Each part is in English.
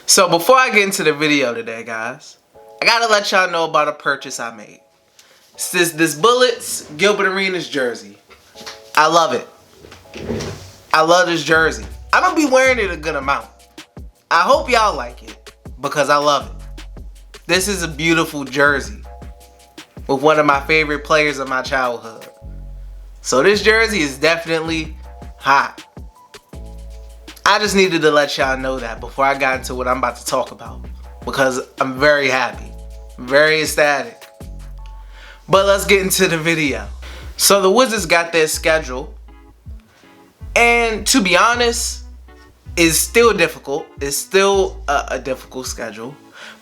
So before I get into the video today, guys, I gotta let y'all know about a purchase I made. It's this Bullets Gilbert Arenas jersey. I love it. I love this jersey. I'm gonna be wearing it a good amount. I hope y'all like it because I love it. This is a beautiful jersey with one of my favorite players of my childhood. So this jersey is definitely hot. I just needed to let y'all know that before I got into what I'm about to talk about because I'm very happy, very ecstatic. But let's get into the video. So the Wizards got their schedule, and to be honest, it's still difficult. It's still a difficult schedule,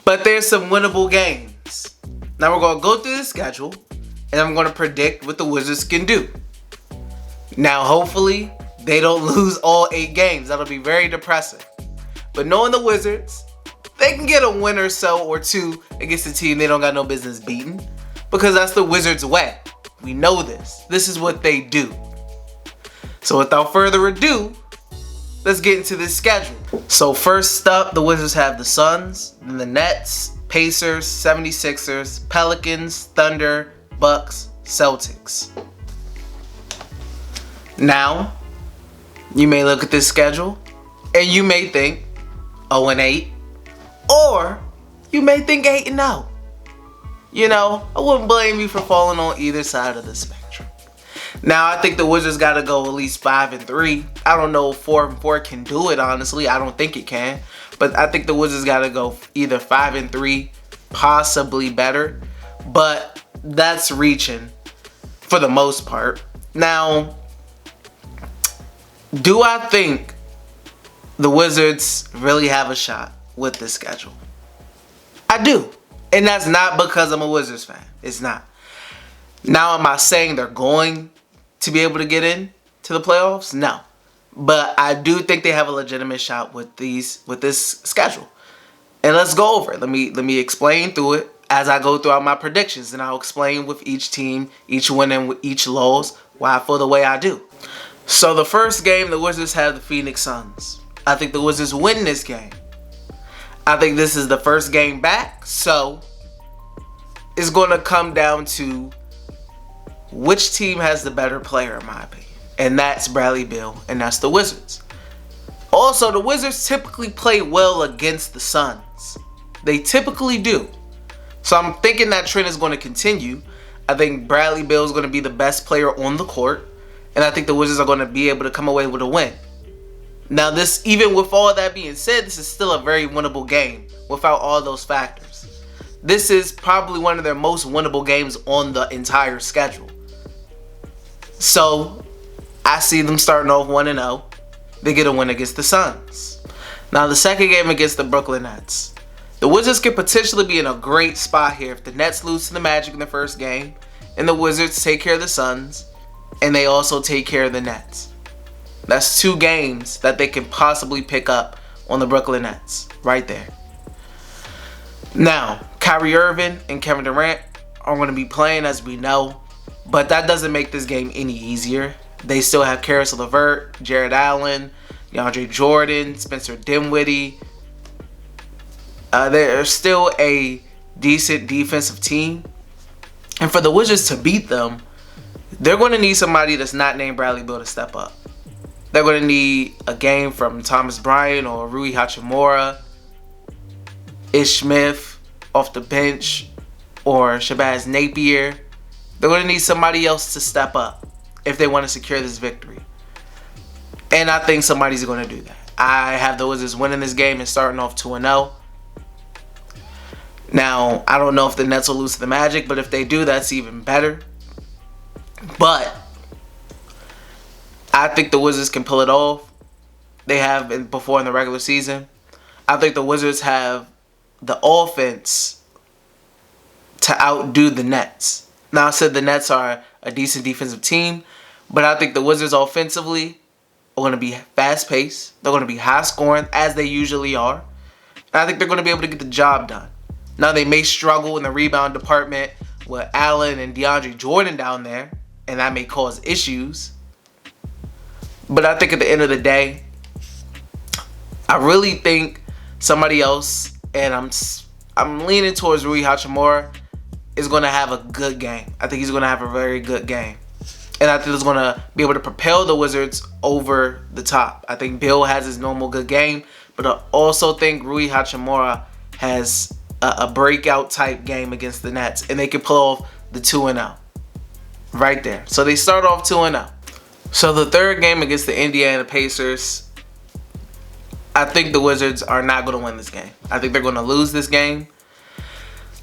but there's some winnable games. Now we're going to go through the schedule, and I'm going to predict what the Wizards can do. Now hopefully they don't lose all 8 games. That'll be very depressing. But knowing the Wizards, they can get a win or so or 2 against a team they don't got no business beating. Because that's the Wizards' way. We know this. This is what they do. So without further ado, let's get into this schedule. So first up, the Wizards have the Suns, then the Nets, Pacers, 76ers, Pelicans, Thunder, Bucks, Celtics. Now, you may look at this schedule and you may think 0-8, or you may think 8-0. You know, I wouldn't blame you for falling on either side of the spectrum. Now, I think the Wizards got to go at least 5-3. I don't know if 4-4 can do it, honestly. I don't think it can. But I think the Wizards got to go either 5-3, possibly better. But that's reaching for the most part. Now, do I think the Wizards really have a shot with this schedule? I do. And that's not because I'm a Wizards fan. It's not. Now, am I saying they're going to be able to get in to the playoffs? No. But I do think they have a legitimate shot with this schedule. And let's go over it. Let me explain through it as I go throughout my predictions. And I'll explain with each team, each win and with each loss, why I feel the way I do. So the first game, the Wizards have the Phoenix Suns. I think the Wizards win this game. I think this is the first game back, so it's going to come down to which team has the better player, in my opinion. And that's Bradley Beal, and that's the Wizards. Also, the Wizards typically play well against the Suns. They typically do. So I'm thinking that trend is going to continue. I think Bradley Beal is going to be the best player on the court, and I think the Wizards are going to be able to come away with a win. Now, this, even with all that being said, this is still a very winnable game without all those factors. This is probably one of their most winnable games on the entire schedule. So, I see them starting off 1-0. They get a win against the Suns. Now, the second game against the Brooklyn Nets. The Wizards could potentially be in a great spot here if the Nets lose to the Magic in the first game, and the Wizards take care of the Suns, and they also take care of the Nets. That's 2 games that they can possibly pick up on the Brooklyn Nets. Right there. Now, Kyrie Irving and Kevin Durant are going to be playing, as we know. But that doesn't make this game any easier. They still have Caris LeVert, Jared Allen, DeAndre Jordan, Spencer Dinwiddie. They're still a decent defensive team. And for the Wizards to beat them, they're going to need somebody that's not named Bradley Beal to step up. They're going to need a game from Thomas Bryant or Rui Hachimura, Ish Smith off the bench, or Shabazz Napier. They're going to need somebody else to step up if they want to secure this victory. And I think somebody's going to do that. I have the Wizards winning this game and starting off 2-0. Now, I don't know if the Nets will lose to the Magic, but if they do, that's even better. But I think the Wizards can pull it off. They have been before in the regular season. I think the Wizards have the offense to outdo the Nets. Now, I said the Nets are a decent defensive team, but I think the Wizards offensively are going to be fast-paced. They're going to be high-scoring, as they usually are. And I think they're going to be able to get the job done. Now, they may struggle in the rebound department with Allen and DeAndre Jordan down there, and that may cause issues. But I think at the end of the day, I really think somebody else, and I'm leaning towards Rui Hachimura is going to have a good game. I think he's going to have a very good game. And I think he's going to be able to propel the Wizards over the top. I think Bill has his normal good game, but I also think Rui Hachimura has a breakout type game against the Nets, and they can pull off the 2-0 right there. So they start off 2-0. So the third game against the Indiana Pacers, I think the Wizards are not going to win this game. I think they're going to lose this game.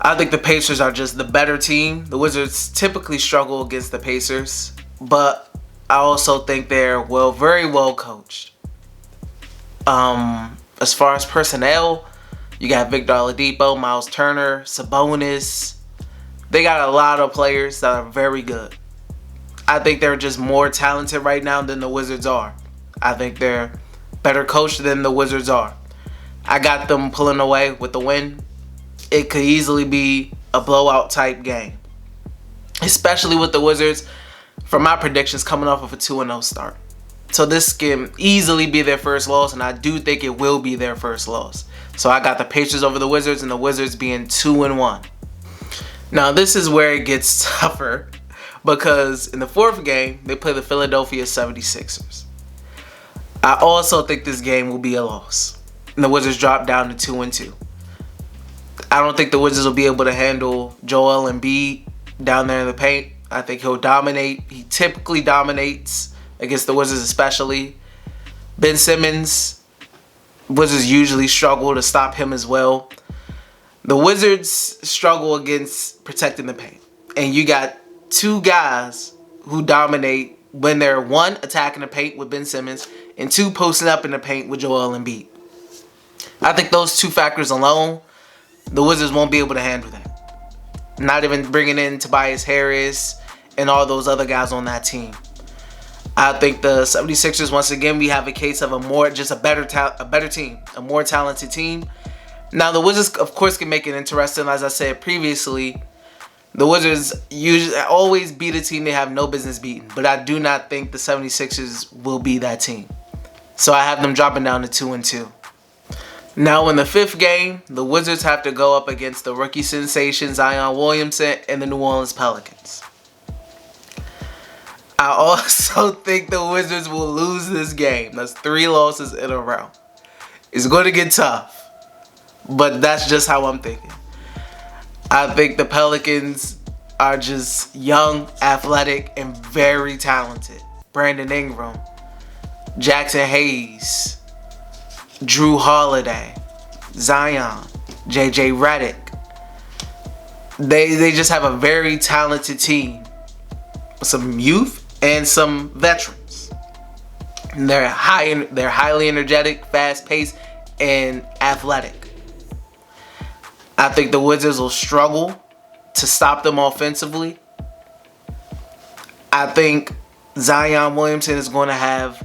I think the Pacers are just the better team. The Wizards typically struggle against the Pacers, but I also think they're very well coached. As far as personnel, you got Victor Oladipo, Miles Turner, Sabonis. They got a lot of players that are very good. I think they're just more talented right now than the Wizards are. I think they're better coached than the Wizards are. I got them pulling away with the win. It could easily be a blowout type game, especially with the Wizards, from my predictions, coming off of a 2-0 start. So this can easily be their first loss, and I do think it will be their first loss. So I got the Pacers over the Wizards, and the Wizards being 2-1. Now this is where it gets tougher, because in the fourth game, they play the Philadelphia 76ers. I also think this game will be a loss, and the Wizards drop down to 2-2. I don't think the Wizards will be able to handle Joel Embiid down there in the paint. I think he'll dominate. He typically dominates against the Wizards, especially. Ben Simmons, Wizards usually struggle to stop him as well. The Wizards struggle against protecting the paint. And you got two guys who dominate when they're, one, attacking the paint with Ben Simmons, and two, posting up in the paint with Joel Embiid. I think those two factors alone, the Wizards won't be able to handle that. Not even bringing in Tobias Harris and all those other guys on that team. I think the 76ers, once again, we have a case of a better team, a more talented team. Now, the Wizards, of course, can make it interesting. As I said previously, the Wizards usually always beat a team they have no business beating. But I do not think the 76ers will be that team. So I have them dropping down to 2-2. Now in the fifth game, the Wizards have to go up against the rookie sensation Zion Williamson and the New Orleans Pelicans. I also think the Wizards will lose this game. That's 3 losses in a row. It's going to get tough, but that's just how I'm thinking. I think the Pelicans are just young, athletic, and very talented. Brandon Ingram, Jackson Hayes, Drew Holiday, Zion, JJ Redick. They just have a very talented team. Some youth and some veterans. And they're highly energetic, fast-paced, and athletic. I think the Wizards will struggle to stop them offensively. I think Zion Williamson is going to have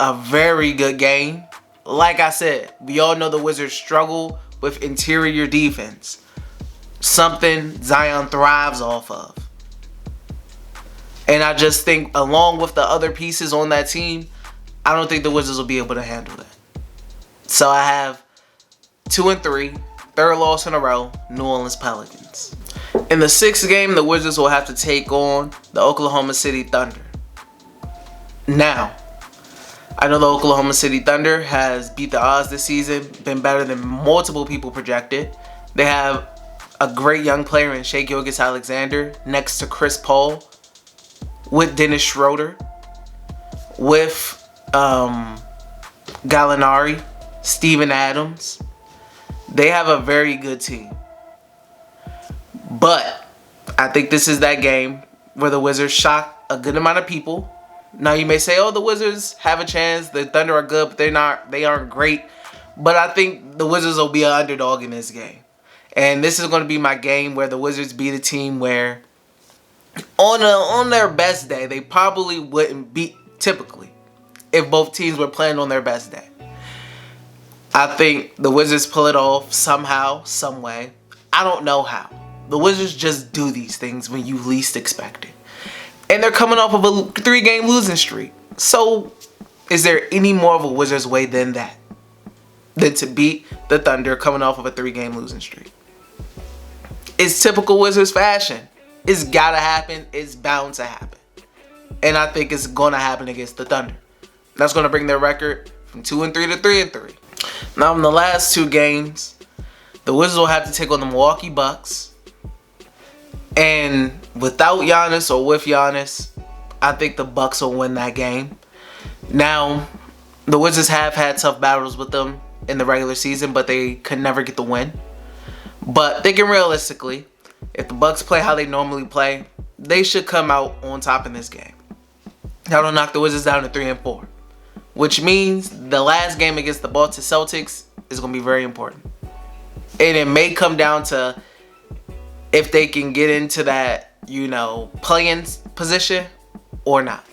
a very good game. Like I said, we all know the Wizards struggle with interior defense. Something Zion thrives off of. And I just think, along with the other pieces on that team, I don't think the Wizards will be able to handle that. So I have 2-3, third loss in a row, New Orleans Pelicans. In the sixth game, the Wizards will have to take on the Oklahoma City Thunder. Now, I know the Oklahoma City Thunder has beat the odds this season, been better than multiple people projected. They have a great young player in Shai Gilgeous-Alexander next to Chris Paul, with Dennis Schroeder, with Gallinari, Steven Adams. They have a very good team. But I think this is that game where the Wizards shock a good amount of people. Now you may say, oh, the Wizards have a chance. The Thunder are good, but they aren't great. But I think the Wizards will be an underdog in this game. And this is going to be my game where the Wizards beat a team where on their best day, they probably wouldn't beat typically if both teams were playing on their best day. I think the Wizards pull it off somehow, some way. I don't know how. The Wizards just do these things when you least expect it. And they're coming off of a 3-game losing streak. So, is there any more of a Wizards way than that? than to beat the Thunder coming off of a 3-game losing streak. It's typical Wizards fashion. It's gotta happen. It's bound to happen. And I think it's gonna happen against the Thunder. That's gonna bring their record from 2-3 to 3-3. Now in the last 2 games, the Wizards will have to take on the Milwaukee Bucks. And without Giannis or with Giannis, I think the Bucks will win that game. Now, the Wizards have had tough battles with them in the regular season, but they could never get the win. But thinking realistically, if the Bucks play how they normally play, they should come out on top in this game. That'll knock the Wizards down to 3-4, which means the last game against the Boston Celtics is going to be very important. And it may come down to if they can get into that, play-in position or not.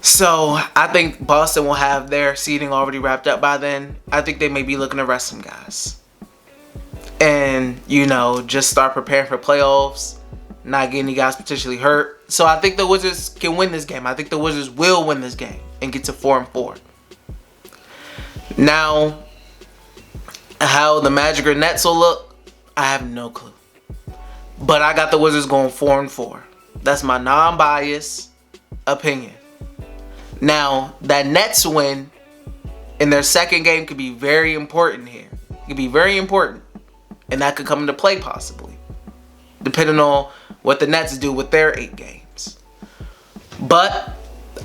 So I think Boston will have their seeding already wrapped up by then. I think they may be looking to rest some guys. And, just start preparing for playoffs, not get any guys potentially hurt. So I think the Wizards can win this game. I think the Wizards will win this game and get to 4-4. Now, how the Magic or Nets will look, I have no clue. But I got the Wizards going 4-4. That's my non-biased opinion. Now, that Nets win in their second game could be very important here. It could be very important. And that could come into play possibly, depending on what the Nets do with their 8 games. But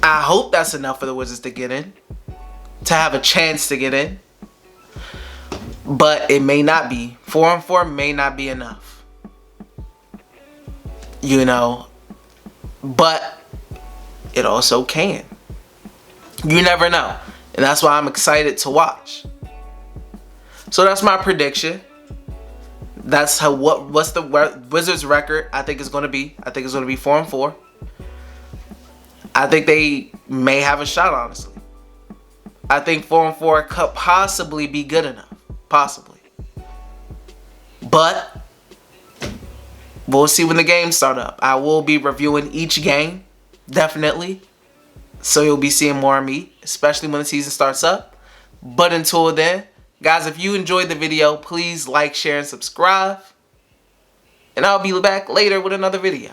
I hope that's enough for the Wizards to get in, to have a chance to get in. But it may not be. 4-4 may not be enough. But it also can. You never know. And that's why I'm excited to watch. So that's my prediction. That's what's the Wizards record I think is going to be. I think it's going to be 4-4. I think they may have a shot, honestly. I think 4-4 could possibly be good enough. Possibly. But we'll see when the games start up. I will be reviewing each game, definitely. So you'll be seeing more of me, especially when the season starts up. But until then, guys, if you enjoyed the video, please like, share, and subscribe. And I'll be back later with another video.